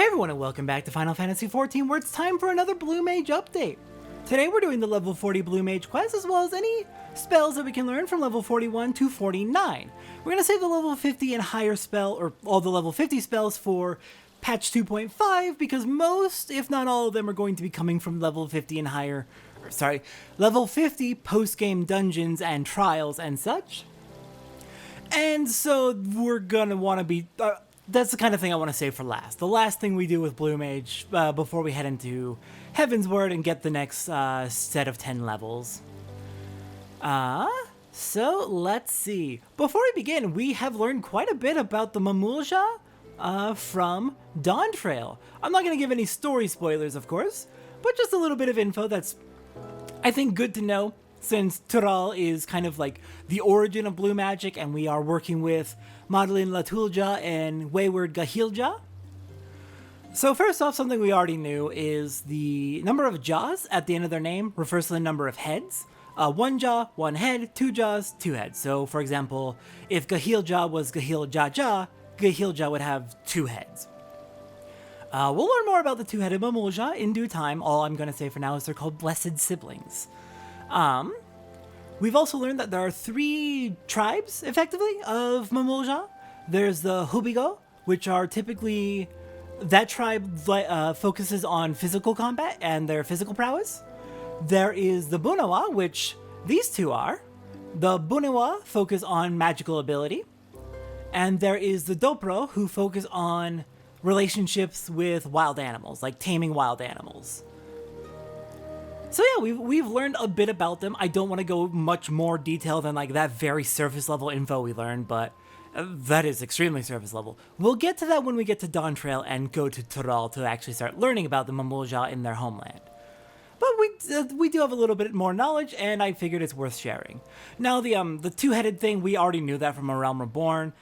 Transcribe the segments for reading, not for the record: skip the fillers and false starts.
Hey everyone and welcome back to Final Fantasy XIV, where it's time for another Blue Mage update. Today we're doing the level 40 Blue Mage quest, as well as any spells that we can learn from level 41 to 49. We're going to save the level 50 and higher spell, or all the level 50 spells for patch 2.5, because most, if not all of them, are going to be coming from level 50 and higher, level 50 post-game dungeons and trials and such. And so we're going to want to be... that's the kind of thing I want to save for last. The last thing we do with Blue Mage before we head into Heaven's Word and get the next set of 10 levels. So let's see. Before we begin, we have learned quite a bit about the Mamool Ja from Dawn Trail. I'm not going to give any story spoilers, of course, but just a little bit of info that's, I think, good to know, since Tural is kind of like the origin of blue magic, and we are working with Martyn Ja and Wayward Gahilja. So first off, something we already knew is the number of jaws at the end of their name refers to the number of heads. One jaw, one head, two jaws, two heads. So for example, if Gahilja was Gahilja Ja, Gahilja would have two heads. We'll learn more about the two-headed Mamool Ja in due time. All I'm going to say for now is they're called blessed siblings. We've also learned that there are three tribes, effectively, of Mamool Ja. There's the Hubigo, which are typically... that tribe focuses on physical combat and their physical prowess. There is the Bunawa, which these two are. The Bunawa focus on magical ability. And there is the Dopro, who focus on relationships with wild animals, like taming wild animals. So yeah, we've learned a bit about them. I don't want to go much more detail than like that very surface level info we learned, but that is extremely surface level. We'll get to that when we get to Dawn Trail and go to Tural to actually start learning about the Mamool Ja in their homeland. But we do have a little bit more knowledge, and I figured it's worth sharing. Now the two-headed thing, we already knew that from A Realm Reborn.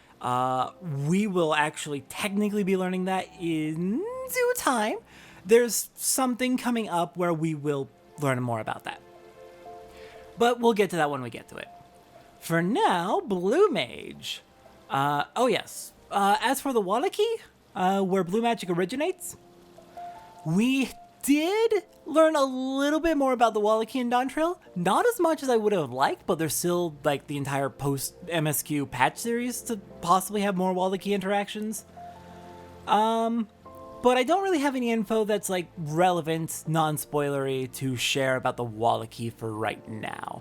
We will actually technically be learning that in due time. There's something coming up where we will learn more about that. But we'll get to that when we get to it. For now, Blue Mage. Oh yes. As for the Wallachie, where blue magic originates, we did learn a little bit more about the Wallachie and Dawn Trail. Not as much as I would have liked, but there's still like the entire post-MSQ patch series to possibly have more Wallachie interactions. But I don't really have any info that's like relevant, non-spoilery to share about the Wallachie for right now.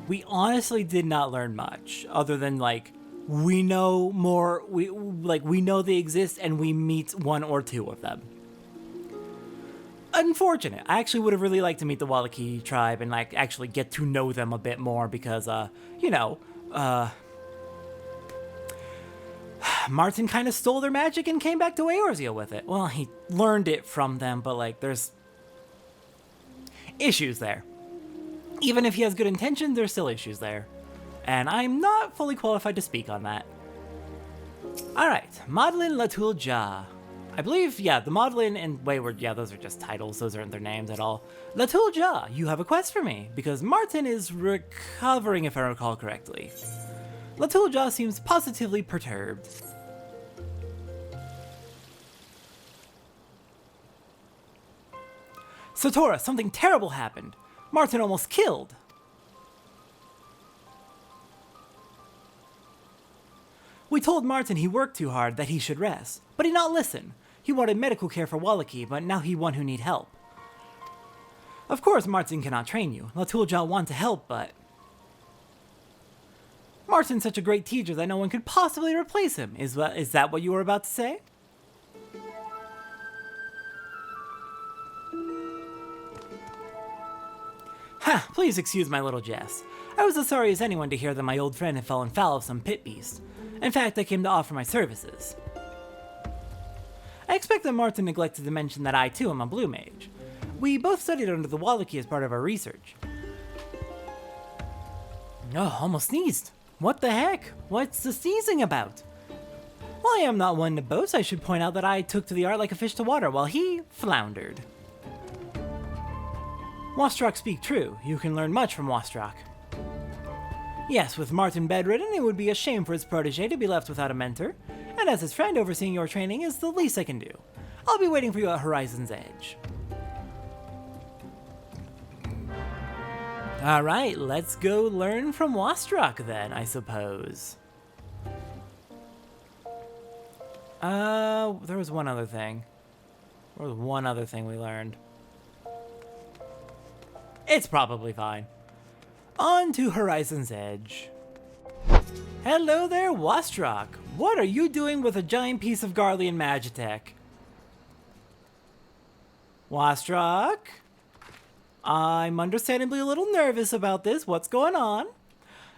We honestly did not learn much, other than like we know more. We know they exist and we meet one or two of them. Unfortunate. I actually would have really liked to meet the Wallachie tribe and like actually get to know them a bit more because Martyn kind of stole their magic and came back to Eorzea with it. Well, he learned it from them, but like there's issues there. Even if he has good intentions, there's still issues there. And I'm not fully qualified to speak on that. Alright, Martyn Ja. I believe, yeah, the Martyn and Wayward, yeah, those are just titles. Those aren't their names at all. Ja, you have a quest for me, because Martyn is recovering, if I recall correctly. Ja seems positively perturbed. Satora, something terrible happened. Martyn almost killed. We told Martyn he worked too hard, that he should rest, but he not listen. He wanted medical care for Wallachie, but now he one who need help. Of course Martyn cannot train you. Ja want to help, but... Martyn's such a great teacher that no one could possibly replace him. Is that what you were about to say? Ha! Please excuse my little jest. I was as sorry as anyone to hear that my old friend had fallen foul of some pit beast. In fact, I came to offer my services. I expect that Martyn neglected to mention that I too am a blue mage. We both studied under the Wallachie as part of our research. Oh, almost sneezed. What the heck? What's the sneezing about? While I am not one to boast, I should point out that I took to the art like a fish to water, while he floundered. Wastrak speak true. You can learn much from Wastrak. Yes, with Martyn bedridden, it would be a shame for his protege to be left without a mentor, and as his friend, overseeing your training is the least I can do. I'll be waiting for you at Horizon's Edge. Alright, let's go learn from Wastrak then, I suppose. There was one other thing. There was one other thing we learned. It's probably fine. On to Horizon's Edge. Hello there, Wastrak. What are you doing with a giant piece of Garlean Magitech? Wastrak? I'm understandably a little nervous about this. What's going on?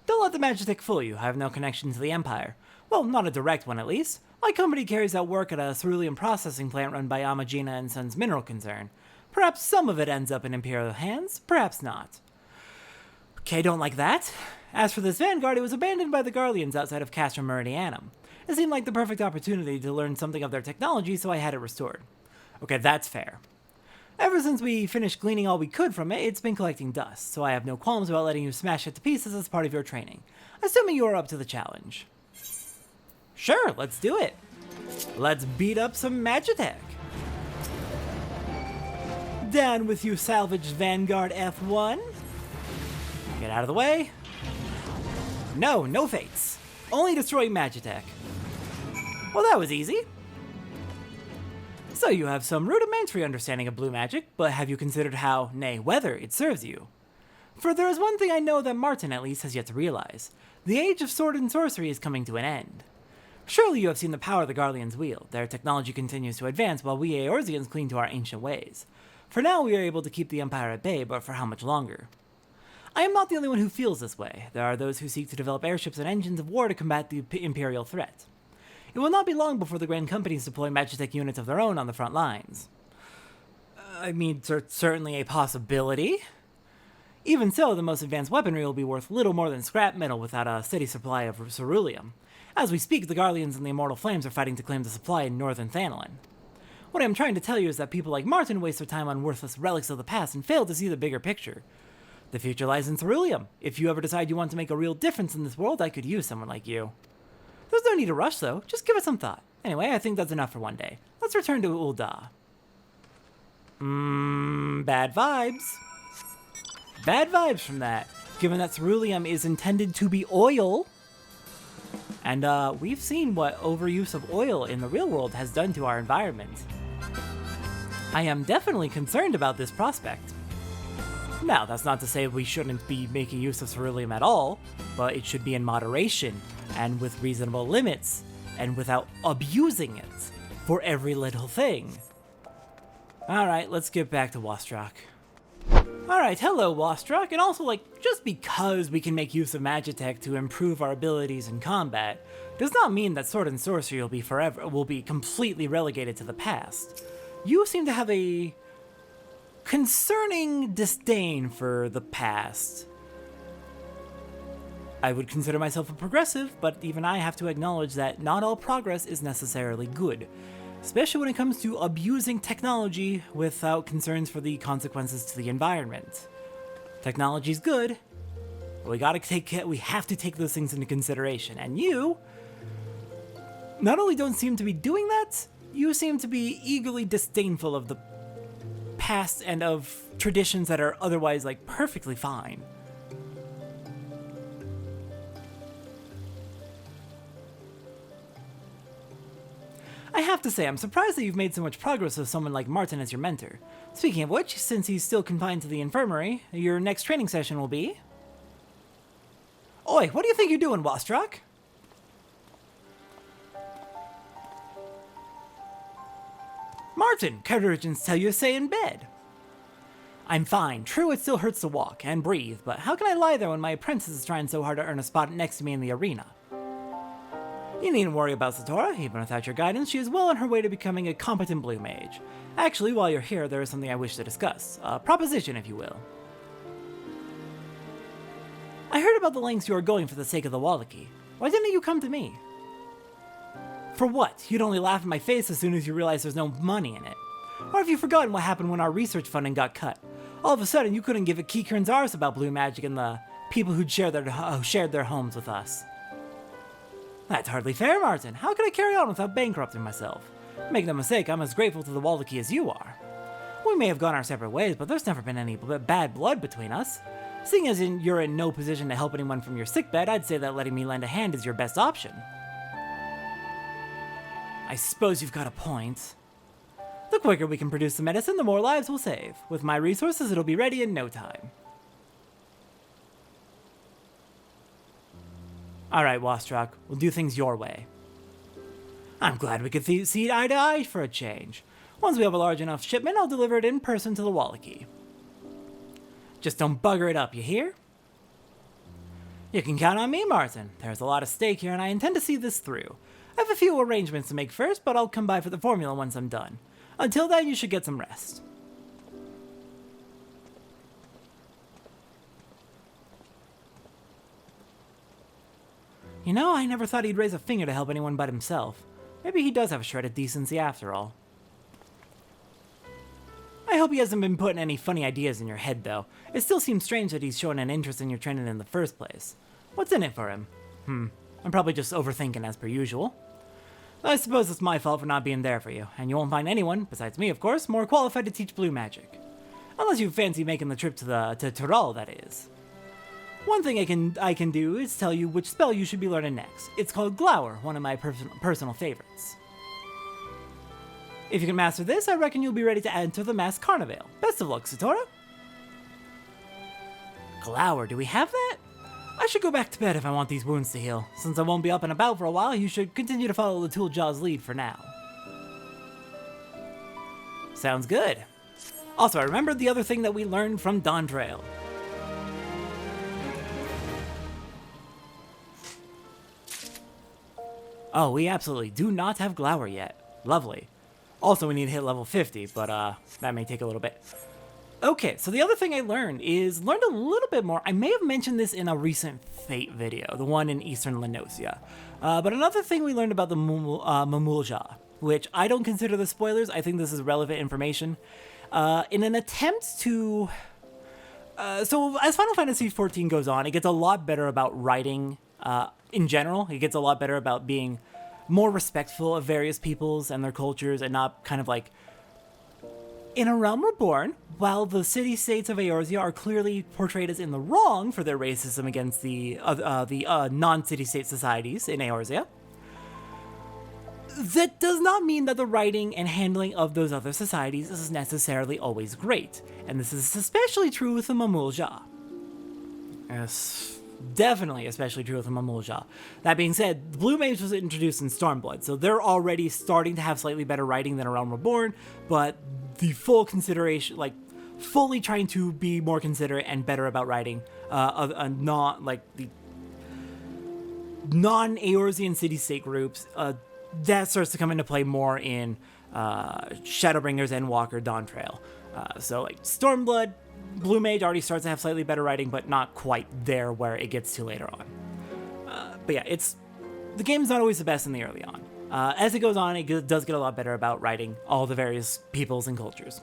Don't let the Magitech fool you. I have no connection to the Empire. Well, not a direct one at least. My company carries out work at a cerulean processing plant run by Amajina and Sons Mineral Concern. Perhaps some of it ends up in Imperial hands, perhaps not. Okay, don't like that. As for this Vanguard, it was abandoned by the Garleans outside of Castra Meridianum. It seemed like the perfect opportunity to learn something of their technology, so I had it restored. Okay, that's fair. Ever since we finished gleaning all we could from it, it's been collecting dust, so I have no qualms about letting you smash it to pieces as part of your training, assuming you are up to the challenge. Sure, let's do it. Let's beat up some Magitech. Down with you, salvaged Vanguard F1. Get out of the way. No fates. Only destroy Magitech. Well, that was easy. So you have some rudimentary understanding of blue magic, but have you considered how, nay, whether, it serves you? For there is one thing I know that Martyn at least has yet to realize. The age of sword and sorcery is coming to an end. Surely you have seen the power the Garleans wield. Their technology continues to advance while we Eorzeans cling to our ancient ways. For now we are able to keep the Empire at bay, but for how much longer? I am not the only one who feels this way. There are those who seek to develop airships and engines of war to combat the Imperial threat. It will not be long before the Grand Companies deploy Magitech units of their own on the front lines. I mean, it's certainly a possibility. Even so, the most advanced weaponry will be worth little more than scrap metal without a steady supply of ceruleum. As we speak, the Garleans and the Immortal Flames are fighting to claim the supply in northern Thanalin. What I'm trying to tell you is that people like Martyn waste their time on worthless relics of the past and fail to see the bigger picture. The future lies in ceruleum. If you ever decide you want to make a real difference in this world, I could use someone like you. There's no need to rush, though. Just give it some thought. Anyway, I think that's enough for one day. Let's return to Ul'dah. Bad vibes. Bad vibes from that, given that ceruleum is intended to be oil. And we've seen what overuse of oil in the real world has done to our environment. I am definitely concerned about this prospect. Now, that's not to say we shouldn't be making use of ceruleum at all, but it should be in moderation, and with reasonable limits, and without abusing it for every little thing. Alright, let's get back to Wastrak. Alright, hello Wastrak, and also just because we can make use of Magitech to improve our abilities in combat, does not mean that sword and sorcery will be completely relegated to the past. You seem to have a concerning disdain for the past. I would consider myself a progressive, but even I have to acknowledge that not all progress is necessarily good, especially when it comes to abusing technology without concerns for the consequences to the environment. Technology's good, but we have to take those things into consideration, and you not only don't seem to be doing that, you seem to be eagerly disdainful of the past and of traditions that are otherwise perfectly fine. I have to say, I'm surprised that you've made so much progress with someone like Martyn as your mentor. Speaking of which, since he's still confined to the infirmary, your next training session will be... Oi, what do you think you're doing, Wastrak? Martyn, Carterigans tell you to stay in bed. I'm fine. True, it still hurts to walk and breathe, but how can I lie there when my apprentice is trying so hard to earn a spot next to me in the arena? You needn't worry about Satora. Even without your guidance, she is well on her way to becoming a competent Blue Mage. Actually, while you're here, there is something I wish to discuss. A proposition, if you will. I heard about the lengths you are going for the sake of the Wallachie. Why didn't you come to me? For what? You'd only laugh in my face as soon as you realize there's no money in it. Or have you forgotten what happened when our research funding got cut? All of a sudden, you couldn't give a Kikern's arse about blue magic and the people who shared their homes with us. That's hardly fair, Martyn. How can I carry on without bankrupting myself? Make no mistake, I'm as grateful to the Wallachie as you are. We may have gone our separate ways, but there's never been any bad blood between us. Seeing as you're in no position to help anyone from your sickbed, I'd say that letting me lend a hand is your best option. I suppose you've got a point. The quicker we can produce the medicine, the more lives we'll save. With my resources, it'll be ready in no time. Alright, Wastrak, we'll do things your way. I'm glad we could see eye to eye for a change. Once we have a large enough shipment, I'll deliver it in person to the Wallachie. Just don't bugger it up, you hear? You can count on me, Martyn. There's a lot at stake here, and I intend to see this through. I have a few arrangements to make first, but I'll come by for the formula once I'm done. Until then, you should get some rest. You know, I never thought he'd raise a finger to help anyone but himself. Maybe he does have a shred of decency after all. I hope he hasn't been putting any funny ideas in your head, though. It still seems strange that he's shown an interest in your training in the first place. What's in it for him? I'm probably just overthinking as per usual. I suppose it's my fault for not being there for you, and you won't find anyone, besides me of course, more qualified to teach blue magic. Unless you fancy making the trip to Tyrol, that is. One thing I can do is tell you which spell you should be learning next. It's called Glower, one of my personal favorites. If you can master this, I reckon you'll be ready to enter the masked carnival. Best of luck, Satora. Glower, do we have that? I should go back to bed if I want these wounds to heal. Since I won't be up and about for a while, you should continue to follow the Jaw's lead for now. Sounds good. Also, I remembered the other thing that we learned from Dontrail. Oh, we absolutely do not have Glower yet. Lovely. Also, we need to hit level 50, but that may take a little bit. Okay, so the other thing I learned a little bit more. I may have mentioned this in a recent Fate video, the one in Eastern Lenosia. But another thing we learned about the Mamool Ja, which I don't consider the spoilers. I think this is relevant information. In an attempt to... so as Final Fantasy XIV goes on, it gets a lot better about writing in general. It gets a lot better about being more respectful of various peoples and their cultures and not kind of like... In A Realm Reborn, while the city-states of Eorzea are clearly portrayed as in the wrong for their racism against the non-city-state societies in Eorzea, that does not mean that the writing and handling of those other societies is necessarily always great, and this is especially true with the Mamool Ja. Yes, definitely especially true with the Mamool Ja. That being said, the Blue Mage was introduced in Stormblood, so they're already starting to have slightly better writing than A Realm Reborn, but the full consideration, like, fully trying to be more considerate and better about writing, not, like, the non-Eorzean city-state groups, that starts to come into play more in Shadowbringers, Endwalker, Dawntrail. So, like, Stormblood, Blue Mage already starts to have slightly better writing, but not quite there where it gets to later on. But yeah, the game's not always the best in the early on. As it goes on, it does get a lot better about writing all the various peoples and cultures.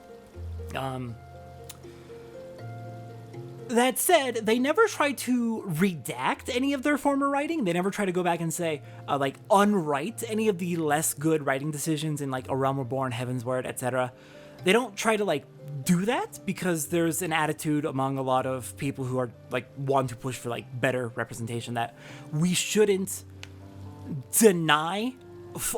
That said, they never try to redact any of their former writing. They never try to go back and say, like, unwrite any of the less good writing decisions in, like, A Realm Reborn, Heavensward, etc. They don't try to, like, do that because there's an attitude among a lot of people who are, like, want to push for, like, better representation that we shouldn't deny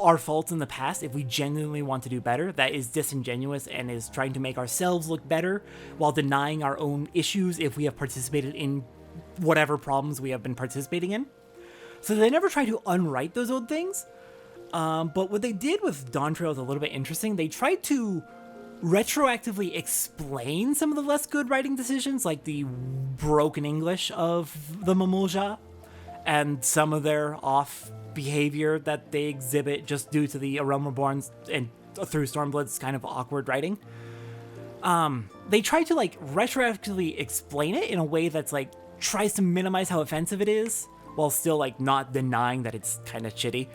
our faults in the past if we genuinely want to do better. That is disingenuous and is trying to make ourselves look better while denying our own issues if we have participated in whatever problems we have been participating in. So they never try to unwrite those old things. But what they did with Dawntrail is a little bit interesting. They tried to retroactively explain some of the less good writing decisions, like the broken English of the Mamool Ja and some of their off behavior that they exhibit just due to the A Realm Reborn and through Stormblood's kind of awkward writing. They try to, like, retroactively explain it in a way that's, like, tries to minimize how offensive it is while still, like, not denying that it's kind of shitty.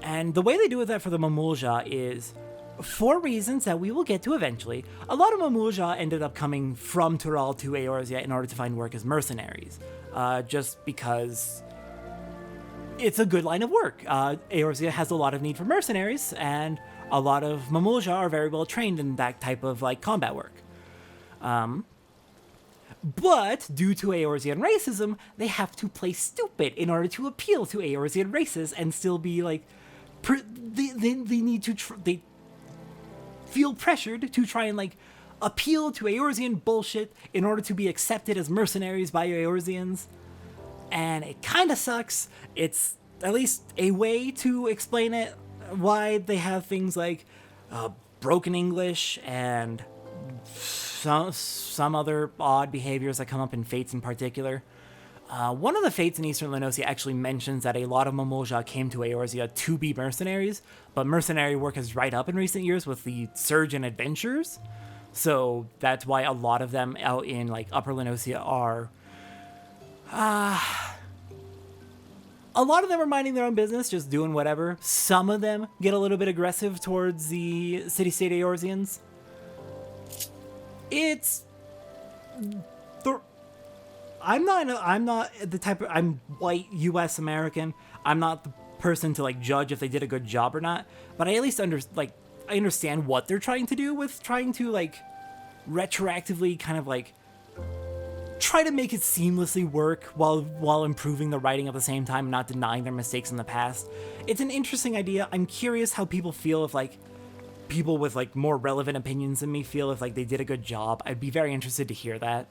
And the way they do that for the Mamool Ja is, for reasons that we will get to eventually, a lot of Mamool Ja ended up coming from Tyrol to Eorzea in order to find work as mercenaries, just because it's a good line of work. Eorzea has a lot of need for mercenaries, and a lot of Mamool Ja are very well trained in that type of like combat work. But due to Eorzean racism, they have to play stupid in order to appeal to Eorzean races and still be like, they need to they feel pressured to try and like appeal to Eorzean bullshit in order to be accepted as mercenaries by Eorzeans. And it kind of sucks. It's at least a way to explain it, why they have things like broken English and some other odd behaviors that come up in Fates in particular. One of the Fates in Eastern Lenosia actually mentions that a lot of Mamool Ja came to Eorzea to be mercenaries, but mercenary work has dried up in recent years with the surge in adventures. So that's why a lot of them out in like Upper Lenosia are a lot of them are minding their own business, just doing whatever. Some of them get a little bit aggressive towards the city-state Eorzeans. I'm not the type of, I'm white US American. I'm not the person to like judge if they did a good job or not, but I at least I understand what they're trying to do with trying to like retroactively kind of like try to make it seamlessly work while improving the writing at the same time, not denying their mistakes in the past. It's an interesting idea. I'm curious how people feel if like people with like more relevant opinions than me feel if like they did a good job. I'd be very interested to hear that.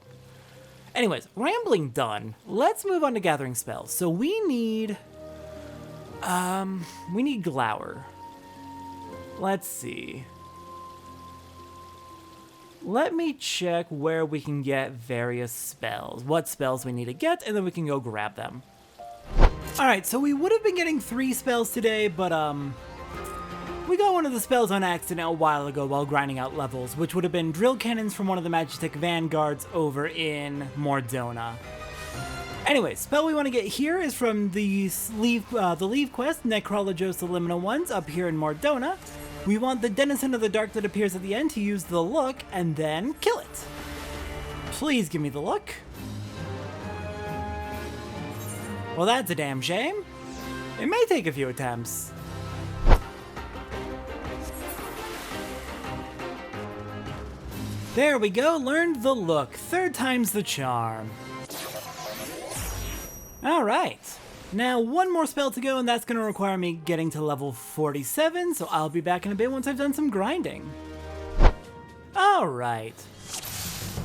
Anyways, rambling done. Let's move on to gathering spells. So we need Glower. Let's see. Let me check where we can get various spells, what spells we need to get, and then we can go grab them. Alright, so we would have been getting 3 spells today, but we got one of the spells on accident a while ago while grinding out levels, which would have been drill cannons from one of the Magitek Vanguards over in Mordona. Anyway, spell we want to get here is from the Leave quest, Necrologos the Liminal Ones, up here in Mordona. We want the Denizen of the Dark that appears at the end to use the look and then kill it. Please give me the look. Well, that's a damn shame. It may take a few attempts. There we go, learned the look. 3rd time's the charm. Alright. Now, one more spell to go, and that's going to require me getting to level 47, so I'll be back in a bit once I've done some grinding. Alright.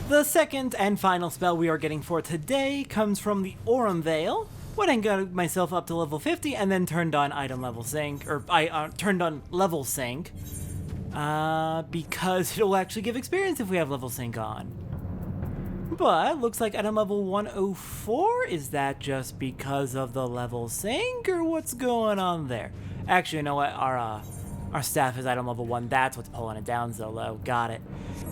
The second and final spell we are getting for today comes from the Aurum Veil. Went and got myself up to level 50, and then turned on item level sync, or I turned on level sync, because it'll actually give experience if we have level sync on. But looks like item level 104. Is that just because of the level sync, or what's going on there? Actually, you know what? Our staff is item level 1. That's what's pulling it down so low. Got it.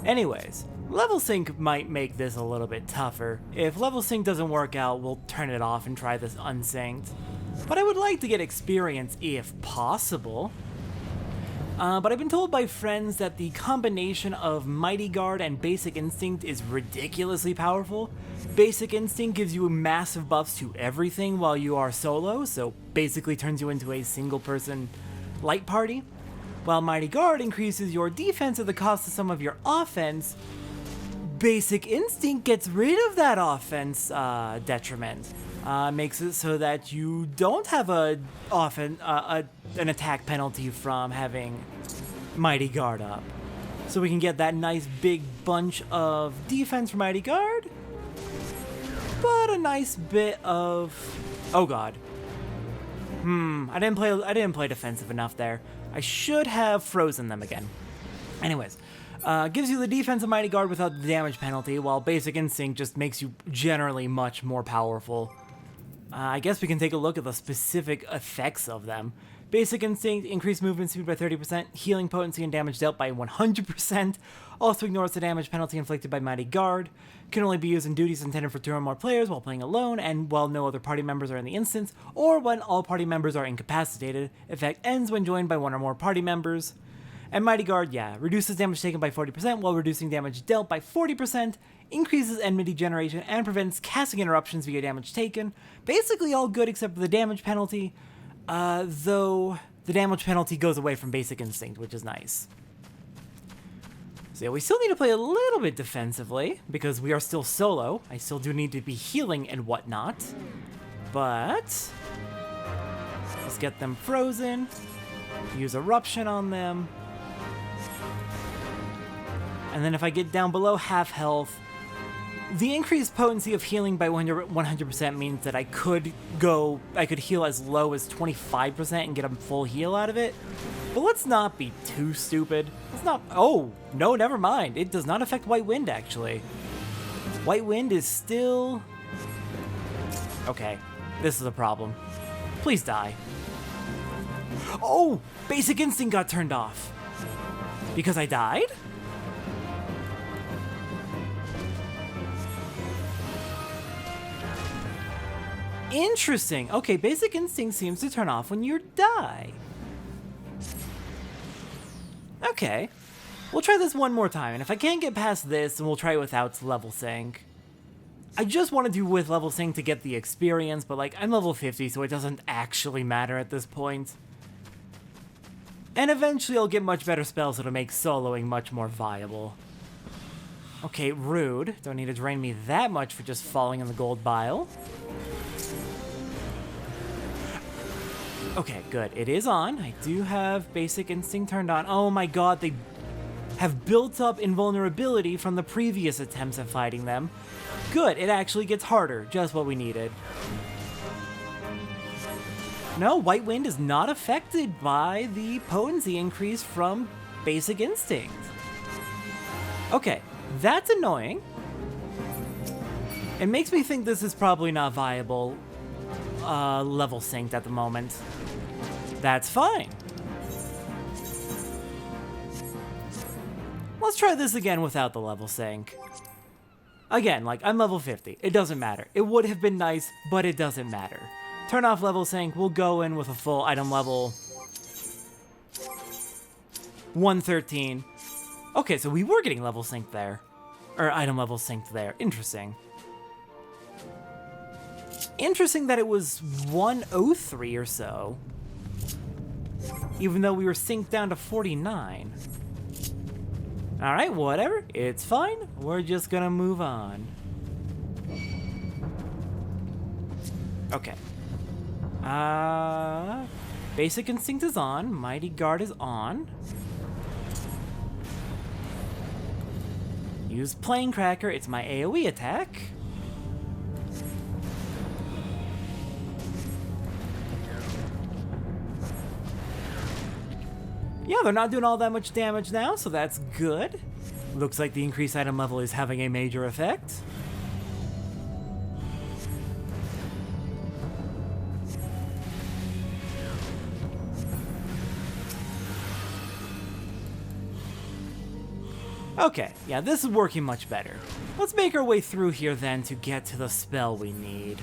Anyways, level sync might make this a little bit tougher. If level sync doesn't work out, we'll turn it off and try this unsynced. But I would like to get experience if possible. But I've been told by friends that the combination of Mighty Guard and Basic Instinct is ridiculously powerful. Basic Instinct gives you massive buffs to everything while you are solo, so basically turns you into a single-person light party. While Mighty Guard increases your defense at the cost of some of your offense, Basic Instinct gets rid of that offense detriment. Makes it so that you don't have an attack penalty from having Mighty Guard up. So we can get that nice big bunch of defense from Mighty Guard, but a nice bit of... oh god. I didn't play defensive enough there. I should have frozen them again. Anyways, gives you the defense of Mighty Guard without the damage penalty, while Basic Instinct just makes you generally much more powerful. I guess we can take a look at the specific effects of them. Basic Instinct, increased movement speed by 30%, healing potency and damage dealt by 100%, also ignores the damage penalty inflicted by Mighty Guard, can only be used in duties intended for 2 or more players while playing alone and while no other party members are in the instance, or when all party members are incapacitated. Effect ends when joined by 1 or more party members. And Mighty Guard, yeah, reduces damage taken by 40% while reducing damage dealt by 40%, increases enmity generation, and prevents casting interruptions via damage taken. Basically all good except for the damage penalty, though the damage penalty goes away from Basic Instinct, which is nice. So yeah, we still need to play a little bit defensively, because we are still solo. I still do need to be healing and whatnot. But let's get them frozen. Use Eruption on them. And then if I get down below half health, the increased potency of healing by 100% means that I could heal as low as 25% and get a full heal out of it. But let's not be too stupid. Let's not, oh, no, never mind. It does not affect White Wind, actually. White Wind is still... Okay, this is a problem. Please die. Oh, Basic Instinct got turned off. Because I died? Interesting. Okay, Basic Instinct seems to turn off when you die. Okay. We'll try this one more time, and if I can't get past this, then we'll try it without level sync. I just want to do with level sync to get the experience, but like, I'm level 50, so it doesn't actually matter at this point. And eventually I'll get much better spells that'll make soloing much more viable. Okay, rude. Don't need to drain me that much for just falling in the gold bile. Okay, good. It is on. I do have Basic Instinct turned on. Oh my god, they have built up invulnerability from the previous attempts at fighting them. Good, it actually gets harder. Just what we needed. No, White Wind is not affected by the potency increase from Basic Instinct. Okay, that's annoying. It makes me think this is probably not viable level synced at the moment. That's fine. Let's try this again without the level sync. Again, like, I'm level 50. It doesn't matter. It would have been nice, but it doesn't matter. Turn off level sync. We'll go in with a full item level 113. Okay, so we were getting level synced there. Or item level synced there. Interesting. Interesting that it was 103 or so. Even though we were synced down to 49. Alright, whatever. It's fine. We're just gonna move on. Okay. Basic Instinct is on. Mighty Guard is on. Use Plane Cracker. It's my AoE attack. Yeah, they're not doing all that much damage now, so that's good. Looks like the increased item level is having a major effect. Okay, yeah, this is working much better. Let's make our way through here then to get to the spell we need.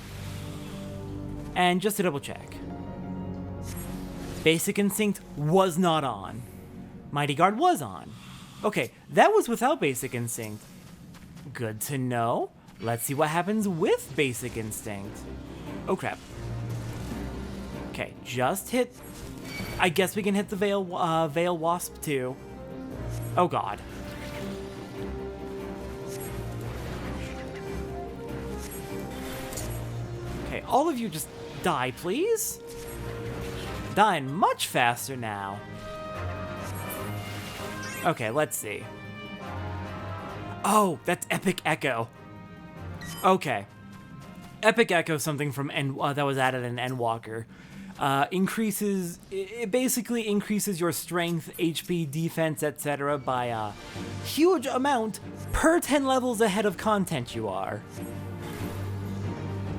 And just to double check. Basic Instinct was not on. Mighty Guard was on. Okay, that was without Basic Instinct. Good to know. Let's see what happens with Basic Instinct. Oh crap. Okay, just hit... I guess we can hit the Veil Wasp too. Oh god. Okay, all of you just die, please. Dying much faster now. Okay, let's see. Oh, that's Epic Echo. Okay. Epic Echo, something from that was added in Endwalker. It basically increases your strength, HP, defense, etc. by a huge amount per 10 levels ahead of content you are.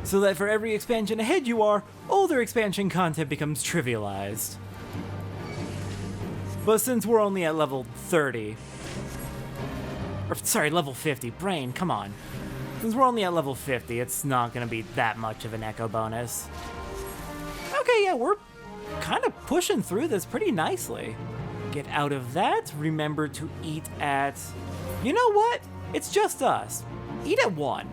So that for every expansion ahead you are, older expansion content becomes trivialized. But since we're only at level 30, or sorry, level 50, brain, come on. Since we're only at level 50, it's not gonna be that much of an echo bonus. Okay, yeah, we're kind of pushing through this pretty nicely. Get out of that, remember to eat at... You know what? It's just us. Eat at 1.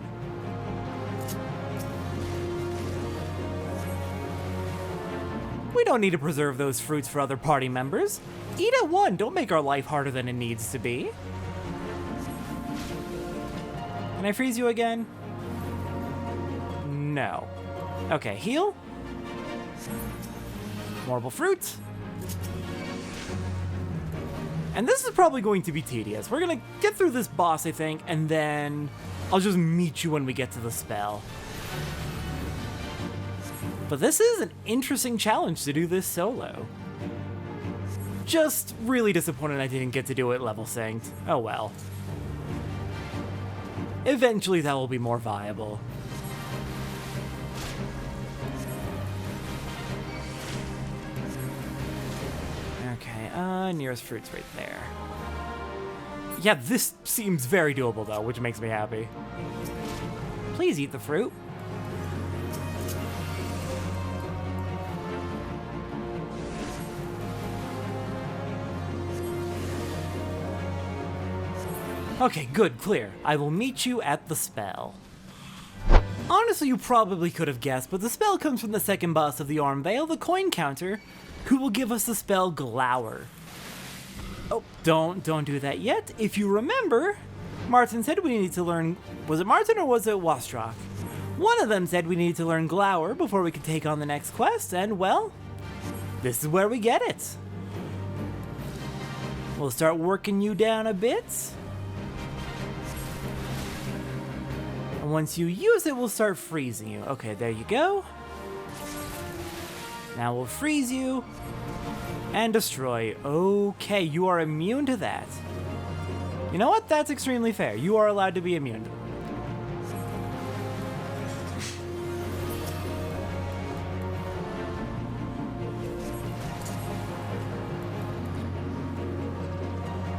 We don't need to preserve those fruits for other party members. Eat at one, don't make our life harder than it needs to be. Can I freeze you again? No. Okay, heal. Marble fruit. And this is probably going to be tedious. We're gonna get through this boss, I think, and then I'll just meet you when we get to the spell. But this is an interesting challenge to do this solo. Just really disappointed I didn't get to do it level synced. Oh well. Eventually that will be more viable. Okay, nearest fruit's right there. Yeah, this seems very doable though, which makes me happy. Please eat the fruit. Okay, good, clear. I will meet you at the spell. Honestly, you probably could have guessed, but the spell comes from the second boss of the Arm Veil, the coin counter, who will give us the spell Glower. Oh, don't do that yet. If you remember, Martyn said we needed to learn... Was it Martyn or was it Wastrak? One of them said we needed to learn Glower before we could take on the next quest, and well, this is where we get it. We'll start working you down a bit. And once you use it, we'll start freezing you. Okay, there you go. Now we'll freeze you and destroy. Okay, you are immune to that. You know what? That's extremely fair. You are allowed to be immune to it.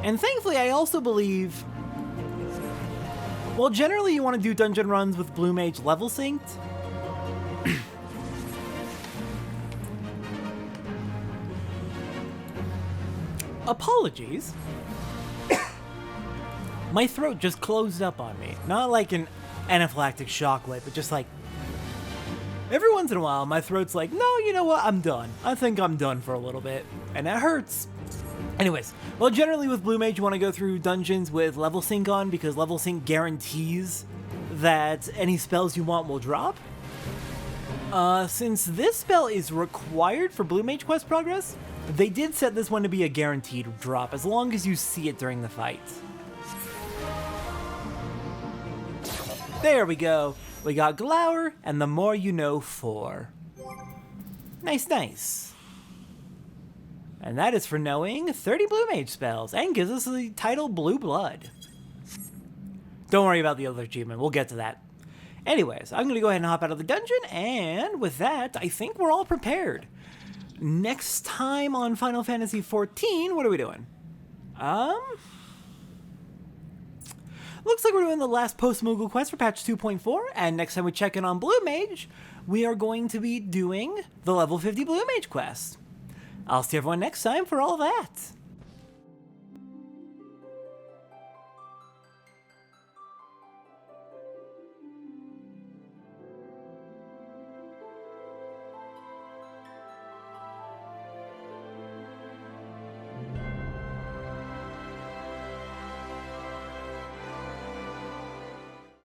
And thankfully, I also believe... Well, generally you want to do dungeon runs with Blue Mage level synced. Apologies. My throat just closed up on me. Not like an anaphylactic shockwave, but just like... Every once in a while, my throat's like, no, you know what, I'm done. I think I'm done for a little bit. And that hurts. Anyways, well, generally with Blue Mage, you want to go through dungeons with level sync on, because level sync guarantees that any spells you want will drop. Since this spell is required for Blue Mage quest progress, they did set this one to be a guaranteed drop, as long as you see it during the fight. There we go. We got Glower, and the more you know 4. Nice, nice. And that is for knowing 30 Blue Mage spells, and gives us the title Blue Blood. Don't worry about the other achievement, we'll get to that. Anyways, I'm going to go ahead and hop out of the dungeon, and with that, I think we're all prepared. Next time on Final Fantasy XIV, what are we doing? Looks like we're doing the last post-Moogle quest for patch 2.4, and next time we check in on Blue Mage, we are going to be doing the level 50 Blue Mage quest. I'll see everyone next time for all that.